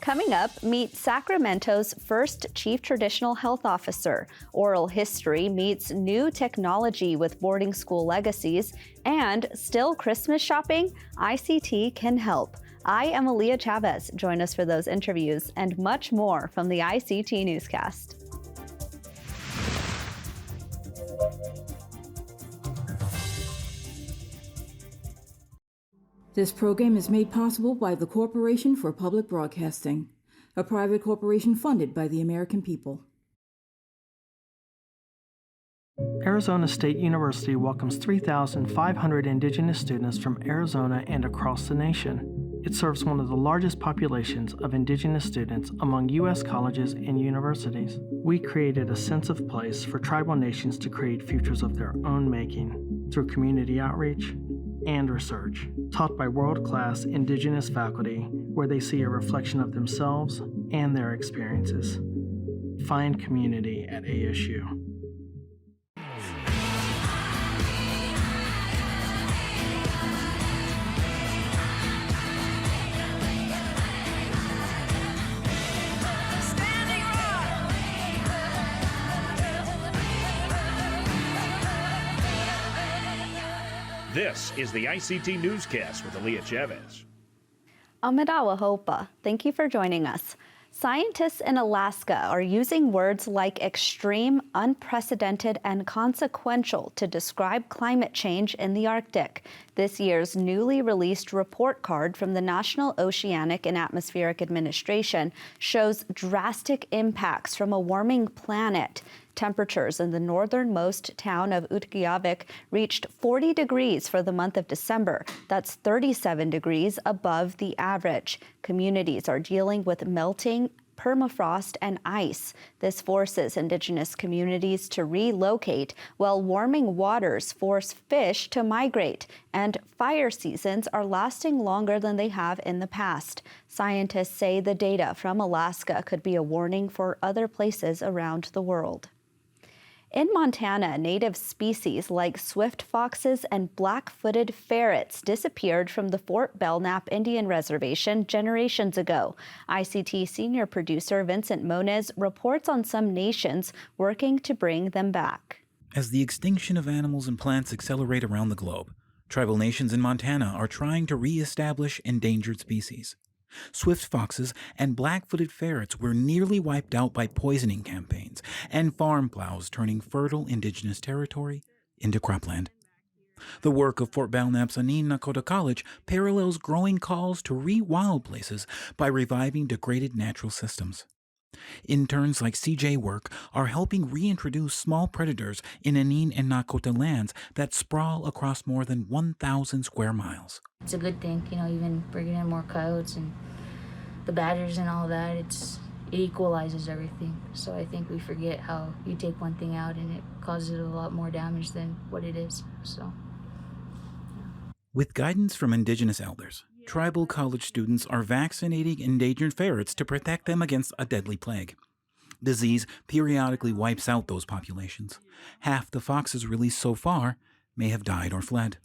Coming up, meet Sacramento's first Chief Traditional Health Officer. Oral history meets new technology with boarding school legacies. And still Christmas shopping? ICT can help. I am Aaliyah Chavez. Join us for those interviews and much more from the ICT Newscast. This program is made possible by the Corporation for Public Broadcasting, a private corporation funded by the American people. Arizona State University welcomes 3,500 Indigenous students from Arizona and across the nation. It serves one of the largest populations of Indigenous students among U.S. colleges and universities. We created a sense of place for tribal nations to create futures of their own making through community outreach and research, taught by world-class Indigenous faculty where they see a reflection of themselves and their experiences. Find community at ASU. This is the ICT Newscast with Aaliyah Chavez. Amadawa Hopa, thank you for joining us. Scientists in Alaska are using words like extreme, unprecedented, and consequential to describe climate change in the Arctic. This year's newly released report card from the National Oceanic and Atmospheric Administration shows drastic impacts from a warming planet. Temperatures in the northernmost town of Utqiagvik reached 40 degrees for the month of December. That's 37 degrees above the average. Communities are dealing with melting permafrost and ice. This forces Indigenous communities to relocate, while warming waters force fish to migrate, and fire seasons are lasting longer than they have in the past. Scientists say the data from Alaska could be a warning for other places around the world. In Montana, native species like swift foxes and black-footed ferrets disappeared from the Fort Belknap Indian Reservation generations ago. ICT senior producer Vincent Moniz reports on some nations working to bring them back. As the extinction of animals and plants accelerate around the globe, tribal nations in Montana are trying to re-establish endangered species. Swift foxes and black-footed ferrets were nearly wiped out by poisoning campaigns and farm plows turning fertile Indigenous territory into cropland. The work of Fort Belknap's Anin Nakota College parallels growing calls to re-wild places by reviving degraded natural systems. Interns like CJ Work are helping reintroduce small predators in Anin and Nakota lands that sprawl across more than 1,000 square miles. It's a good thing, even bringing in more coyotes and the badgers and all that, it equalizes everything. So I think we forget how you take one thing out and it causes a lot more damage than what it is. So, yeah. With guidance from Indigenous elders, tribal college students are vaccinating endangered ferrets to protect them against a deadly plague. Disease periodically wipes out those populations. Half the foxes released so far may have died or fled.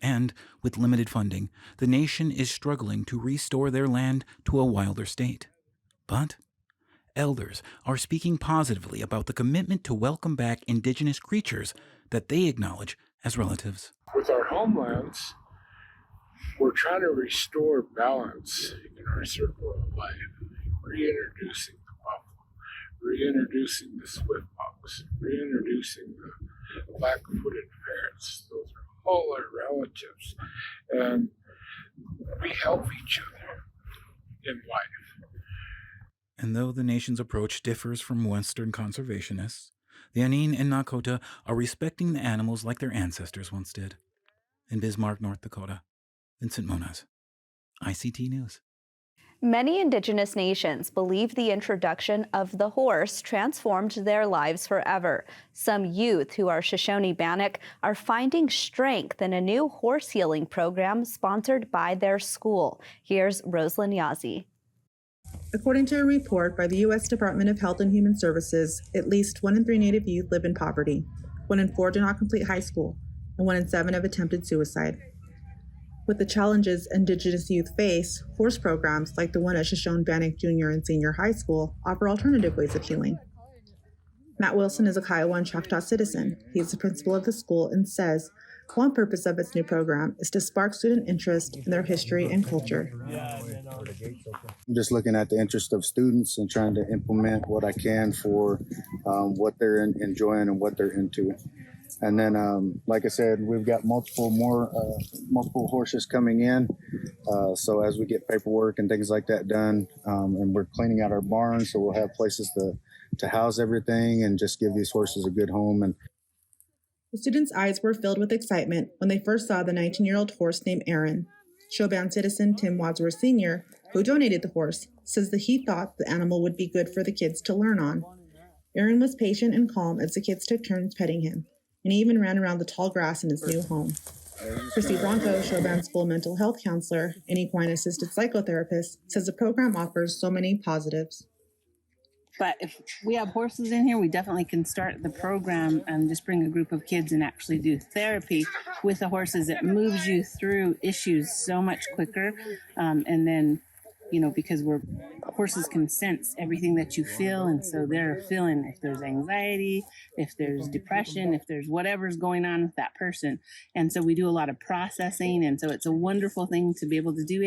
And, with limited funding, the nation is struggling to restore their land to a wilder state. But elders are speaking positively about the commitment to welcome back Indigenous creatures that they acknowledge as relatives. With our homelands, we're trying to restore balance in our circle of life, reintroducing the buffalo, reintroducing the swift fox, reintroducing the black-footed ferrets. Those are all our relatives, and we help each other in life. And though the nation's approach differs from Western conservationists, the Anin and Nakota are respecting the animals like their ancestors once did. In Bismarck, North Dakota, Vincent Moniz, ICT News. Many Indigenous nations believe the introduction of the horse transformed their lives forever. Some youth who are Shoshone Bannock are finding strength in a new horse healing program sponsored by their school. Here's Rosalind Yazzie. According to a report by the U.S. Department of Health and Human Services, at least 1 in 3 Native youth live in poverty, 1 in 4 do not complete high school, and 1 in 7 have attempted suicide. With the challenges Indigenous youth face, horse programs like the one at Shoshone Bannock Junior and Senior High School offer alternative ways of healing. Matt Wilson is a Kiowa and Choctaw citizen. He is the principal of the school and says one purpose of its new program is to spark student interest in their history and culture. I'm just looking at the interest of students and trying to implement what I can for what they're enjoying and what they're into. And then, like I said, we've got multiple horses coming in. So as we get paperwork and things like that done, and we're cleaning out our barn, so we'll have places to house everything and just give these horses a good home. And the students' eyes were filled with excitement when they first saw the 19-year-old horse named Aaron. Showbound citizen Tim Wadsworth Sr., who donated the horse, says that he thought the animal would be good for the kids to learn on. Aaron was patient and calm as the kids took turns petting him, and he even ran around the tall grass in his new home. Christy Bronco, Showbound School mental health counselor and equine-assisted psychotherapist, says the program offers so many positives. But if we have horses in here, we definitely can start the program and just bring a group of kids and actually do therapy with the horses. It moves you through issues so much quicker. And then, because horses can sense everything that you feel. And so they're feeling if there's anxiety, if there's depression, if there's whatever's going on with that person. And so we do a lot of processing. And so it's a wonderful thing to be able to do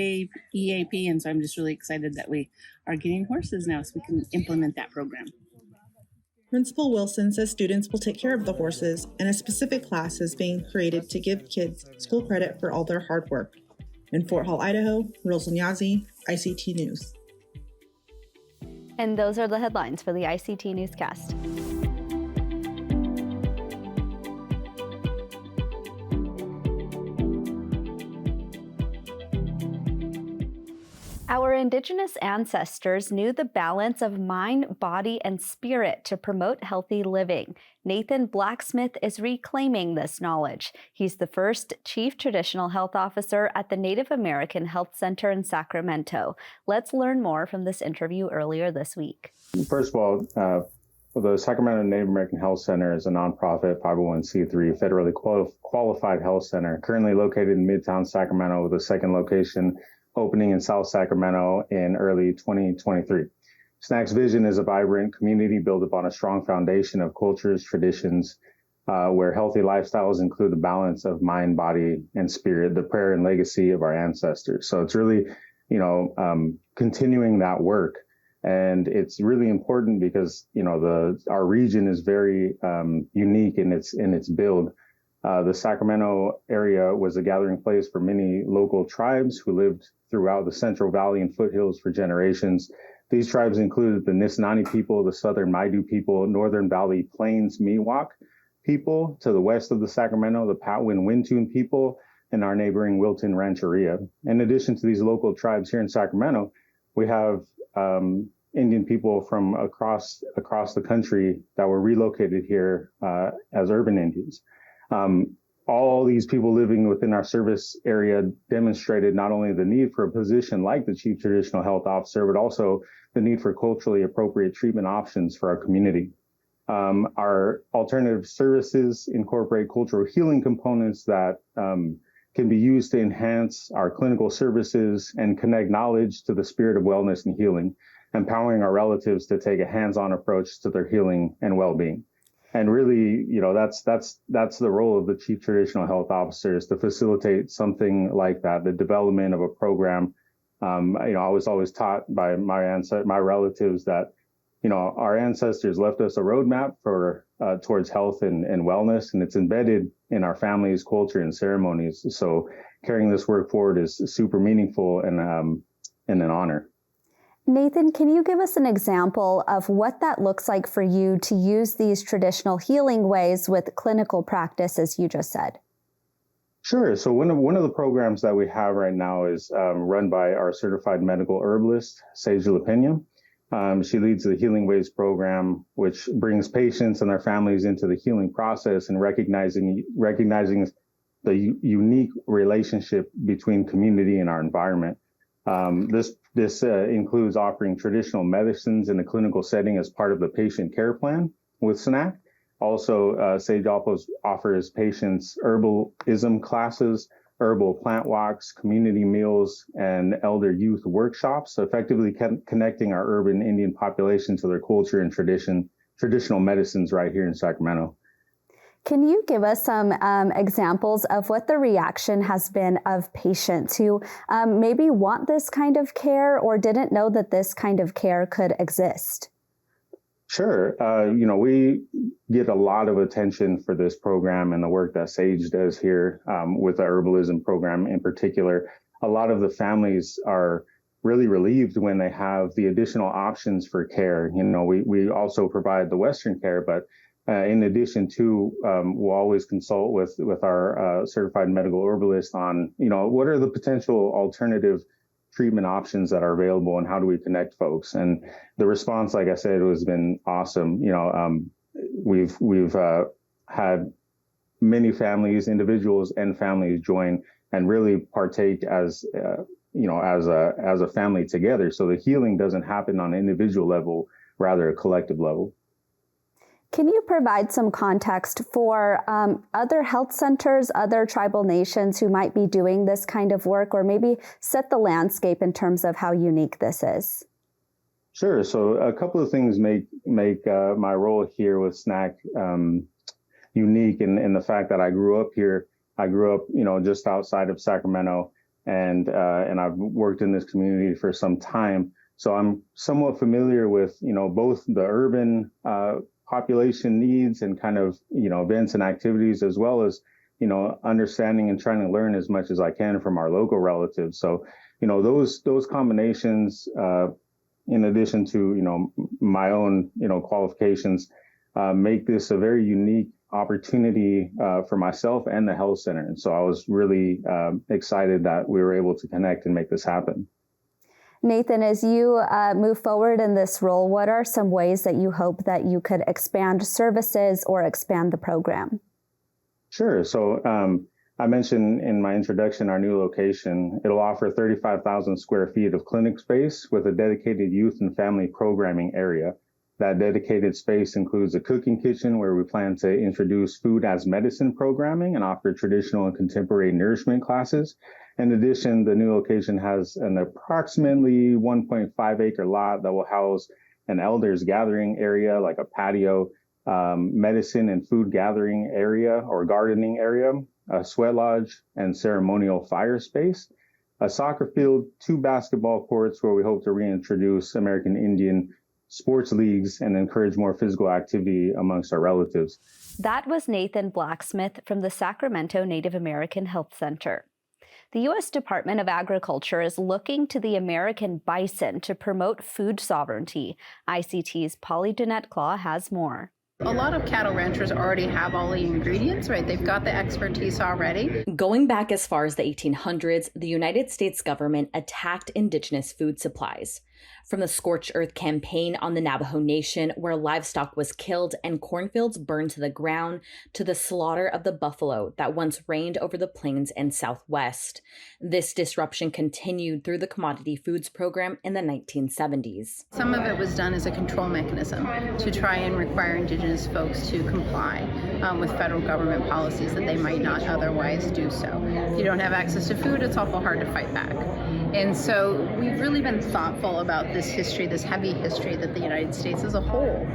EAP. And so I'm just really excited that we are getting horses now so we can implement that program. Principal Wilson says students will take care of the horses, and a specific class is being created to give kids school credit for all their hard work. In Fort Hall, Idaho, Rosalyn Yazzie, ICT News. And those are the headlines for the ICT Newscast. Our Indigenous ancestors knew the balance of mind, body, and spirit to promote healthy living. Nathan Blacksmith is reclaiming this knowledge. He's the first Chief Traditional Health Officer at the Native American Health Center in Sacramento. Let's learn more from this interview earlier this week. First of all, the Sacramento Native American Health Center is a nonprofit 501c3 federally qualified health center currently located in Midtown Sacramento with a second location opening in South Sacramento in early 2023. SNAC's vision is a vibrant community built upon a strong foundation of cultures, traditions, where healthy lifestyles include the balance of mind, body, and spirit, the prayer and legacy of our ancestors. So it's really, continuing that work. And it's really important because, our region is very unique in its build. The Sacramento area was a gathering place for many local tribes who lived throughout the Central Valley and foothills for generations. These tribes included the Nisnani people, the Southern Maidu people, Northern Valley Plains Miwok people, to the west of the Sacramento, the Patwin Wintun people, and our neighboring Wilton Rancheria. In addition to these local tribes here in Sacramento, we have Indian people from across the country that were relocated here as urban Indians. All these people living within our service area demonstrated not only the need for a position like the Chief Traditional Health Officer, but also the need for culturally appropriate treatment options for our community. Our alternative services incorporate cultural healing components that can be used to enhance our clinical services and connect knowledge to the spirit of wellness and healing, empowering our relatives to take a hands-on approach to their healing and well-being. And really, that's the role of the Chief Traditional Health Officer, is to facilitate something like that, the development of a program. I was always taught by my relatives that, our ancestors left us a roadmap for towards health and wellness, and it's embedded in our family's culture and ceremonies. So carrying this work forward is super meaningful and an honor. Nathan, can you give us an example of what that looks like for you to use these traditional healing ways with clinical practice, as you just said? Sure. So one of the programs that we have right now is run by our certified medical herbalist, Sage Lapena. She leads the Healing Ways program, which brings patients and their families into the healing process and recognizing the unique relationship between community and our environment. This includes offering traditional medicines in a clinical setting as part of the patient care plan with SNAC. Also, Sage offers patients herbalism classes herbal plant walks, community meals, and elder youth workshops, effectively connecting our urban Indian population to their culture and traditional medicines right here in Sacramento. Can you give us some examples of what the reaction has been of patients who maybe want this kind of care or didn't know that this kind of care could exist? Sure. We get a lot of attention for this program and the work that Sage does here with the herbalism program in particular. A lot of the families are really relieved when they have the additional options for care. We also provide the Western care, but in addition to, we'll always consult with our certified medical herbalist on, what are the potential alternative treatment options that are available and how do we connect folks? And the response, like I said, has been awesome. We've had many families, individuals and families join and really partake as a family together. So the healing doesn't happen on an individual level, rather a collective level. Can you provide some context for other health centers, other tribal nations who might be doing this kind of work, or maybe set the landscape in terms of how unique this is? Sure. So a couple of things make my role here with SNAC unique in the fact that I grew up here. I grew up, just outside of Sacramento, and I've worked in this community for some time. So I'm somewhat familiar with, both the urban population needs and kind of, events and activities, as well as, understanding and trying to learn as much as I can from our local relatives. So, those combinations, in addition to, my own, qualifications, make this a very unique opportunity for myself and the health center. And so I was really excited that we were able to connect and make this happen. Nathan, as you move forward in this role, what are some ways that you hope that you could expand services or expand the program? Sure. So I mentioned in my introduction our new location. It'll offer 35,000 square feet of clinic space with a dedicated youth and family programming area. That dedicated space includes a cooking kitchen where we plan to introduce food as medicine programming and offer traditional and contemporary nourishment classes. In addition, the new location has an approximately 1.5 acre lot that will house an elders gathering area, like a patio, medicine and food gathering area or gardening area, a sweat lodge and ceremonial fire space, a soccer field, 2 basketball courts where we hope to reintroduce American Indian sports leagues and encourage more physical activity amongst our relatives. That was Nathan Blacksmith from the Sacramento Native American Health Center. The U.S. Department of Agriculture is looking to the American bison to promote food sovereignty. ICT's Pauly Denetclaw has more. A lot of cattle ranchers already have all the ingredients, right? They've got the expertise already. Going back as far as the 1800s, the United States government attacked indigenous food supplies. From the Scorched Earth campaign on the Navajo Nation, where livestock was killed and cornfields burned to the ground, to the slaughter of the buffalo that once reigned over the plains and Southwest. This disruption continued through the Commodity Foods Program in the 1970s. Some of it was done as a control mechanism to try and require indigenous folks to comply with federal government policies that they might not otherwise do so. If you don't have access to food, it's awful hard to fight back. And so we've really been thoughtful about this history, this heavy history that the United States as a whole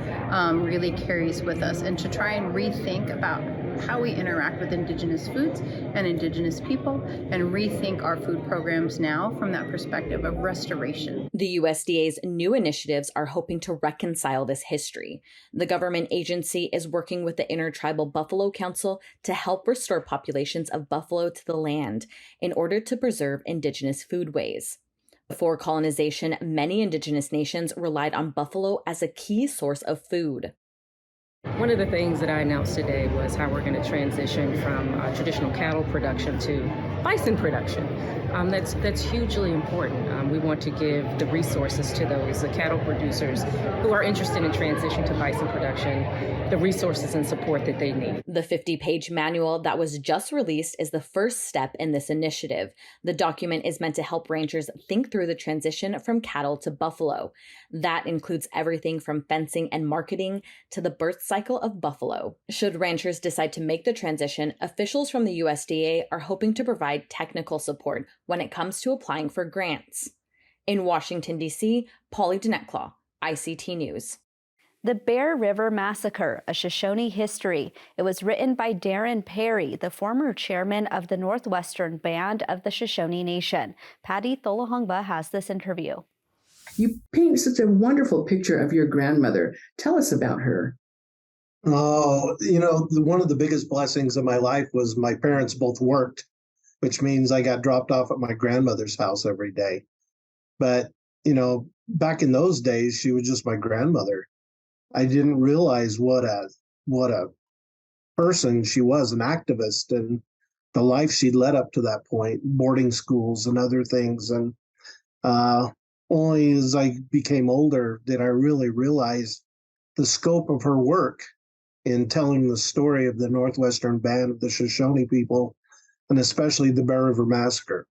really carries with us, and to try and rethink about how we interact with indigenous foods and indigenous people, and rethink our food programs now from that perspective of restoration. The USDA's new initiatives are hoping to reconcile this history. The government agency is working with the Intertribal Buffalo Council to help restore populations of buffalo to the land in order to preserve indigenous foodways. Before colonization, many indigenous nations relied on buffalo as a key source of food. One of the things that I announced today was how we're going to transition from traditional cattle production to bison production. That's hugely important. We want to give the resources to those, the cattle producers who are interested in transition to bison production, the resources and support that they need. The 50-page manual that was just released is the first step in this initiative. The document is meant to help ranchers think through the transition from cattle to buffalo. That includes everything from fencing and marketing to the birth cycle of buffalo. Should ranchers decide to make the transition, officials from the USDA are hoping to provide technical support when it comes to applying for grants. In Washington, D.C., Pauly, Denetclaw, ICT News. The Bear River Massacre, a Shoshone History. It was written by Darren Parry, the former chairman of the Northwestern Band of the Shoshone Nation. Patty Talahongva has this interview. You paint such a wonderful picture of your grandmother. Tell us about her. Oh, one of the biggest blessings of my life was my parents both worked, which means I got dropped off at my grandmother's house every day. But, back in those days, she was just my grandmother. I didn't realize what a person she was, an activist, and the life she'd led up to that point, boarding schools and other things. And only as I became older did I really realize the scope of her work in telling the story of the Northwestern Band of the Shoshone people, and especially the Bear River Massacre.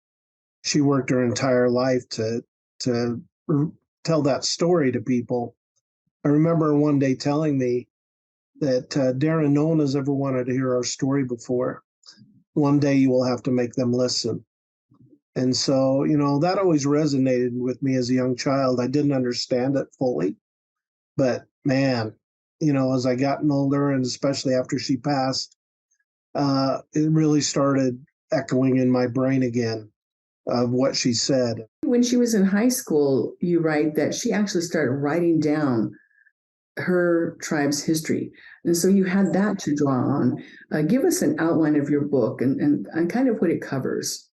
She worked her entire life to tell that story to people. I remember one day telling me that, Darren, no one has ever wanted to hear our story before. One day you will have to make them listen. And so, that always resonated with me as a young child. I didn't understand it fully. But man, as I gotten older, and especially after she passed, it really started echoing in my brain again of what she said. When she was in high school, you write that she actually started writing down her tribe's history. And so you had that to draw on. Give us an outline of your book and kind of what it covers.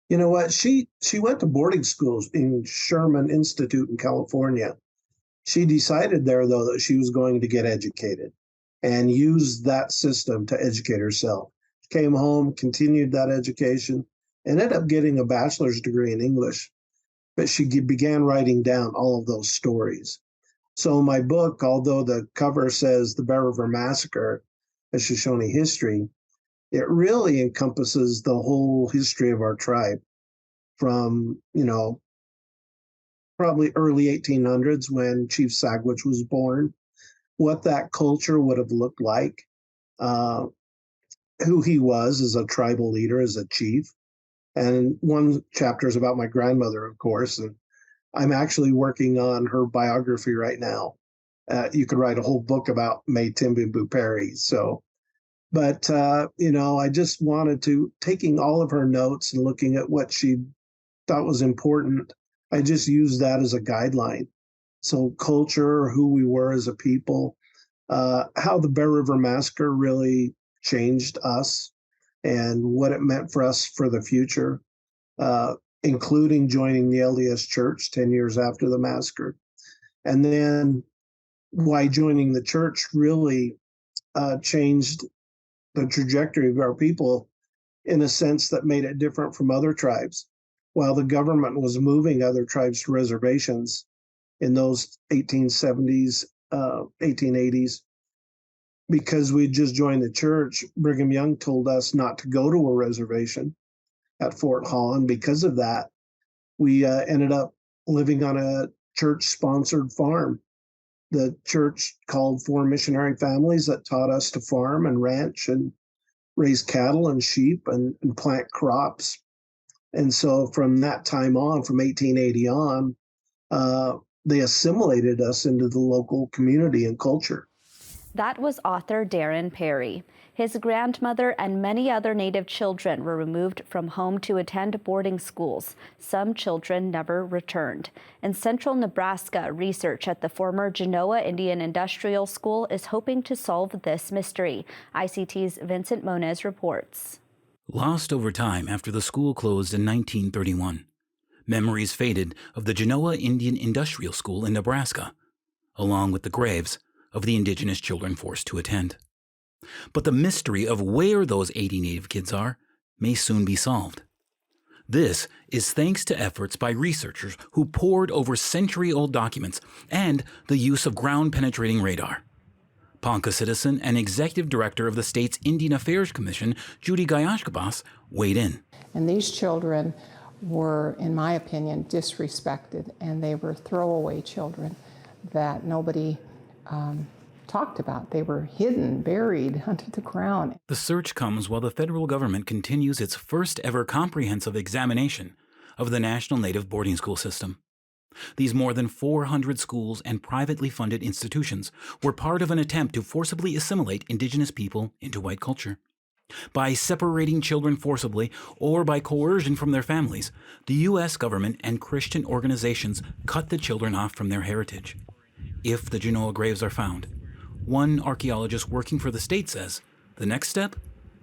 You know what? She went to boarding schools in Sherman Institute in California. She decided there, though, that she was going to get educated and use that system to educate herself. She came home, continued that education, ended up getting a bachelor's degree in English. But she began writing down all of those stories. So my book, although the cover says the Bear River Massacre, a Shoshone History, it really encompasses the whole history of our tribe from, probably early 1800s when Chief Sagwitch was born, what that culture would have looked like, who he was as a tribal leader, as a chief. And one chapter is about my grandmother, of course, and I'm actually working on her biography right now. You could write a whole book about May Timbimbu Parry. But I just wanted to, taking all of her notes and looking at what she thought was important, I just used that as a guideline. So culture, who we were as a people, how the Bear River Massacre really changed us and what it meant for us for the future, including joining the LDS Church 10 years after the massacre. And then why joining the church really changed the trajectory of our people in a sense that made it different from other tribes. While the government was moving other tribes to reservations in those 1870s, 1880s, because we just joined the church, Brigham Young told us not to go to a reservation at Fort Holland. Because of that, we ended up living on a church-sponsored farm. The church called for missionary families that taught us to farm and ranch and raise cattle and sheep and plant crops. And so from that time on, from 1880 on, they assimilated us into the local community and culture. That was author Darren Parry. His grandmother and many other Native children were removed from home to attend boarding schools. Some children never returned. In central Nebraska, research at the former Genoa Indian Industrial School is hoping to solve this mystery. ICT's Vincent Moniz reports. Lost over time after the school closed in 1931, memories faded of the Genoa Indian Industrial School in Nebraska, along with the graves of the Indigenous children forced to attend. But the mystery of where those 80 Native kids are may soon be solved. This is thanks to efforts by researchers who pored over century-old documents and the use of ground-penetrating radar. Ponca citizen and executive director of the state's Indian Affairs Commission, Judy Gayashkabas, weighed in. And these children were, in my opinion, disrespected, and they were throwaway children that nobody talked about. They were hidden, buried under the ground. The search comes while the federal government continues its first ever comprehensive examination of the National Native Boarding School system. These more than 400 schools and privately funded institutions were part of an attempt to forcibly assimilate Indigenous people into white culture. By separating children forcibly or by coercion from their families, the U.S. government and Christian organizations cut the children off from their heritage. If the Genoa graves are found, one archaeologist working for the state says the next step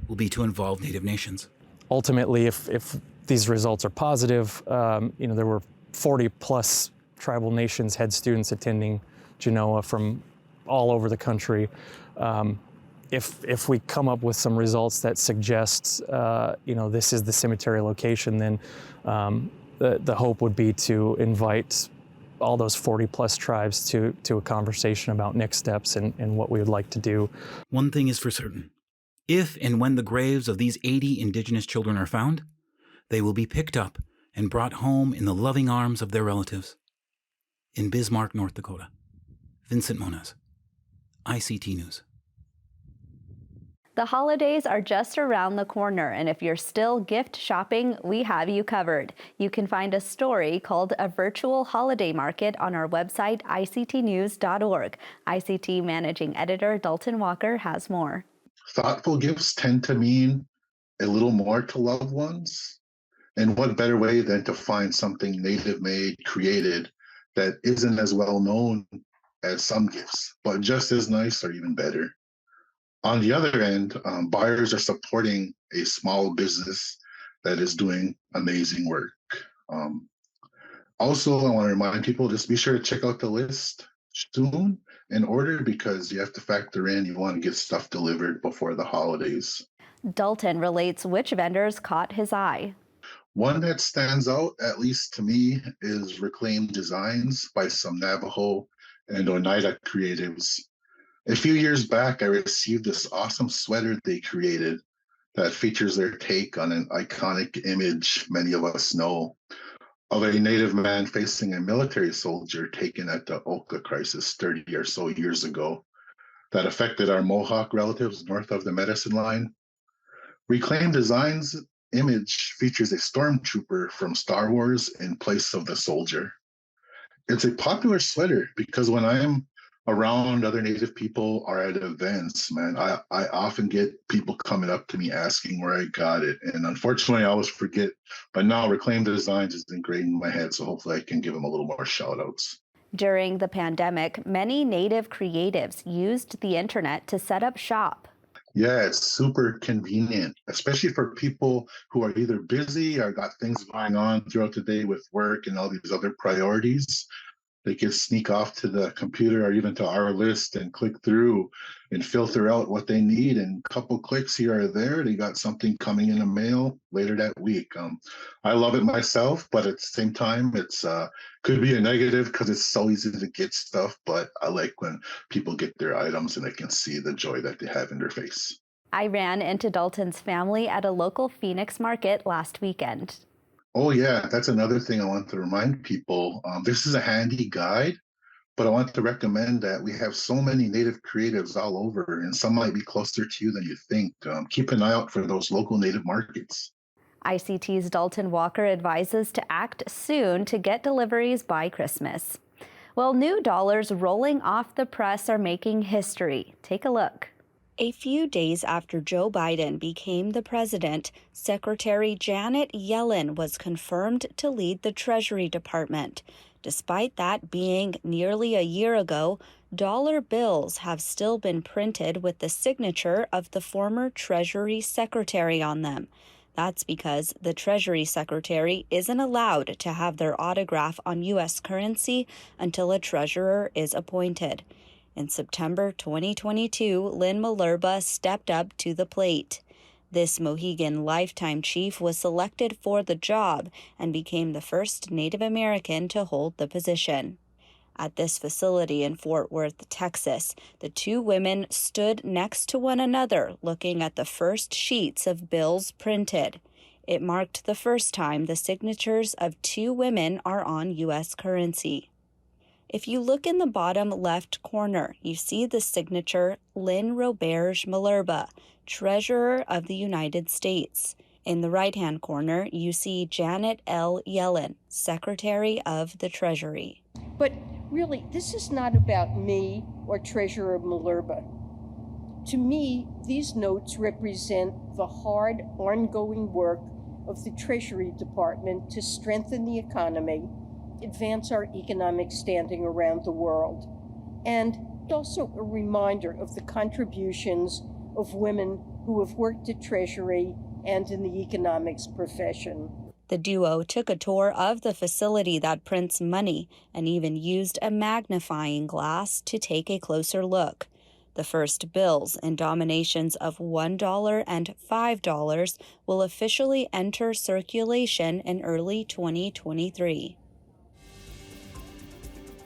will be to involve Native nations. Ultimately, if these results are positive, there were 40-plus tribal nations had students attending Genoa from all over the country. If we come up with some results that suggests, this is the cemetery location, then the hope would be to invite all those 40-plus tribes to a conversation about next steps and what we would like to do. One thing is for certain. If and when the graves of these 80 Indigenous children are found, they will be picked up and brought home in the loving arms of their relatives. In Bismarck, North Dakota, Vincent Moniz, ICT News. The holidays are just around the corner, and if you're still gift shopping, we have you covered. You can find a story called A Virtual Holiday Market on our website, ictnews.org. ICT Managing Editor Dalton Walker has more. Thoughtful gifts tend to mean a little more to loved ones. And what better way than to find something native-made, created, that isn't as well known as some gifts, but just as nice or even better. On the other end, buyers are supporting a small business that is doing amazing work. Also, I want to remind people, just be sure to check out the list soon and order, because you have to factor in you want to get stuff delivered before the holidays. Dalton relates which vendors caught his eye. One that stands out, at least to me, is Reclaimed Designs by some Navajo and Oneida creatives. A few years back, I received this awesome sweater they created that features their take on an iconic image many of us know of a Native man facing a military soldier taken at the Oka crisis 30 or so years ago that affected our Mohawk relatives north of the Medicine Line. Reclaimed Designs image features a stormtrooper from Star Wars in place of the soldier. It's a popular sweater because when I'm around other Native people or at events, man, I often get people coming up to me asking where I got it. And unfortunately, I always forget. But now Reclaimed Designs is ingrained in my head, so hopefully I can give them a little more shout outs. During the pandemic, many Native creatives used the internet to set up shop. Yeah, it's super convenient, especially for people who are either busy or got things going on throughout the day with work and all these other priorities. They can sneak off to the computer or even to our list and click through and filter out what they need. And a couple clicks here or there, they got something coming in the mail later that week. I love it myself, but at the same time, it's could be a negative because it's so easy to get stuff. But I like when people get their items and they can see the joy that they have in their face. I ran into Dalton's family at a local Phoenix market last weekend. Oh, yeah, that's another thing I want to remind people. This is a handy guide, but I want to recommend that we have so many Native creatives all over, and some might be closer to you than you think. Keep an eye out for those local Native markets. ICT's Dalton Walker advises to act soon to get deliveries by Christmas. Well, new dollars rolling off the press are making history. Take a look. A few days after Joe Biden became the president, Secretary Janet Yellen was confirmed to lead the Treasury Department. Despite that being nearly a year ago, dollar bills have still been printed with the signature of the former Treasury Secretary on them. That's because the Treasury Secretary isn't allowed to have their autograph on U.S. currency until a treasurer is appointed. In September 2022, Lynn Malerba stepped up to the plate. This Mohegan lifetime chief was selected for the job and became the first Native American to hold the position. At this facility in Fort Worth, Texas, the two women stood next to one another looking at the first sheets of bills printed. It marked the first time the signatures of two women are on U.S. currency. If you look in the bottom left corner, you see the signature Lynn Roberge Malerba, Treasurer of the United States. In the right-hand corner, you see Janet L. Yellen, Secretary of the Treasury. But really, this is not about me or Treasurer Malerba. To me, these notes represent the hard, ongoing work of the Treasury Department to strengthen the economy, advance our economic standing around the world, and also a reminder of the contributions of women who have worked at Treasury and in the economics profession. The duo took a tour of the facility that prints money and even used a magnifying glass to take a closer look. The first bills in denominations of $1 and $5 will officially enter circulation in early 2023.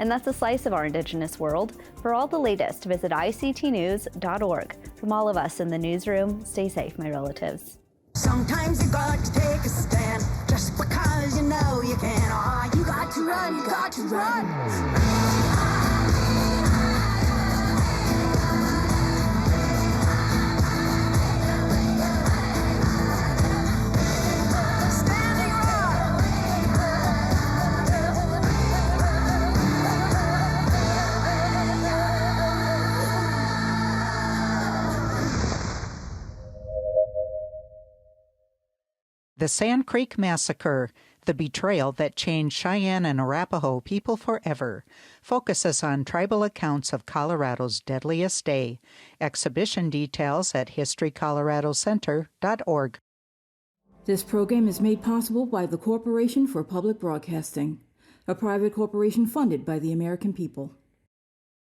And that's a slice of our Indigenous world. For all the latest, visit ictnews.org. From all of us in the newsroom, stay safe, my relatives. Sometimes you got to take a stand, just because you know you can. Oh, you got to run, you got to run. The Sand Creek Massacre, the betrayal that changed Cheyenne and Arapaho people forever, focuses on tribal accounts of Colorado's deadliest day. Exhibition details at historycoloradocenter.org. This program is made possible by the Corporation for Public Broadcasting, a private corporation funded by the American people.